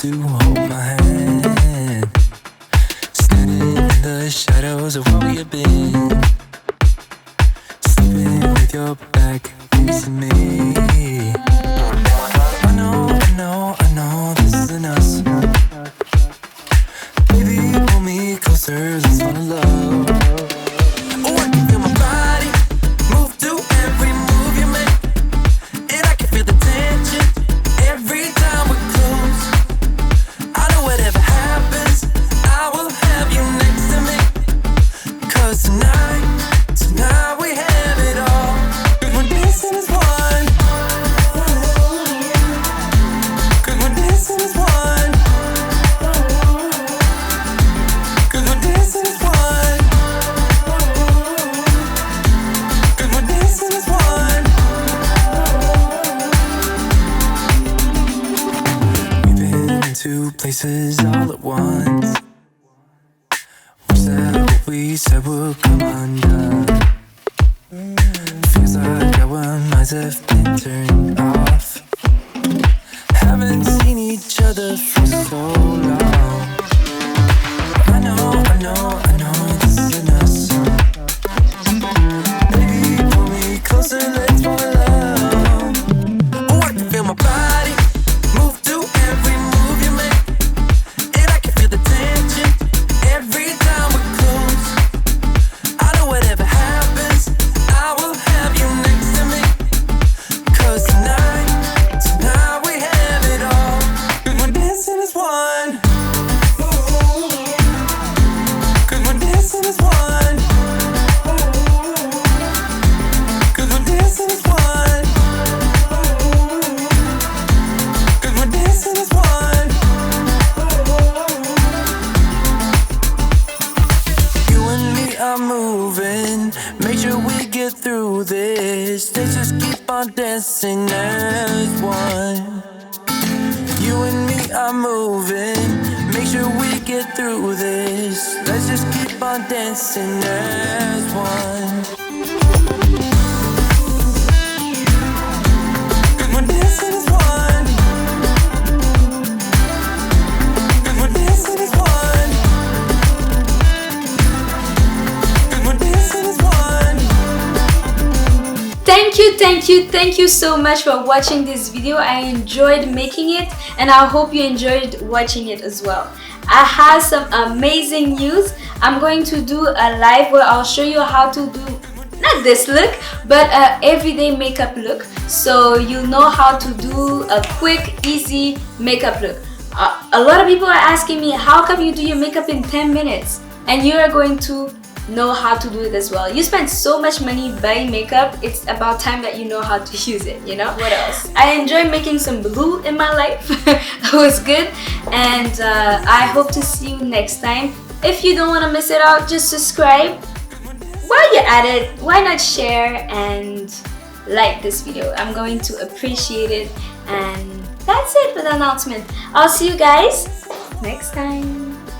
to hold my hand, standing in the shadows of where we have been, sleeping with your back facing me. I know this isn't us. Baby, pull me closer, let's fall in love. Oh, I can feel my body move to every move you make, and I can feel the tension every time we're close. I know whatever happens, I will have you next to me. 'Cause tonight we have it all. 'Cause we're dancing as one. 'Cause we're dancing as one. 'Cause we're dancing as one. 'Cause we're dancing as one. We've been into places all at once. Wish that what we said would come undone. Feels like our minds have been turned off. Haven't seen each other for so long. I know this isn't us. Baby, pull me closer, let's fall in love. Oh, I can feel my body move to every move you make, and I can feel the tension every time we're close. I know whatever happens, I will have you next to me. 'Cause tonight we have it all. 'Cause we're dancing as one. 'Cause we're dancing as one. 'Cause we're dancing as one. 'Cause we're dancing as one. You and me are moving, make sure we get through this. Let's just keep on dancing as one. You and me are moving, make sure we get through this. Let's just keep on dancing as one. 'Cause we're dancing as one. 'Cause we're dancing as one. 'Cause we're dancing as one. Thank you so much for watching this video. I enjoyed making it, and I hope you enjoyed watching it as well. I have some amazing news. I'm going to do a live where I'll show you how to do not this look, but a everyday makeup look, so you know how to do a quick, easy makeup look. A lot of people are asking me, how come you do your makeup in 10 minutes? And you are going to know how to do it as well. You spend so much money buying makeup, it's about time that you know how to use it, you know? What else? I enjoy making some blue in my life. It was good, and I hope to see you next time. If you don't want to miss it out, just subscribe. While you're at it, why not share and like this video? I'm going to appreciate it, and that's it for the announcement. I'll see you guys next time.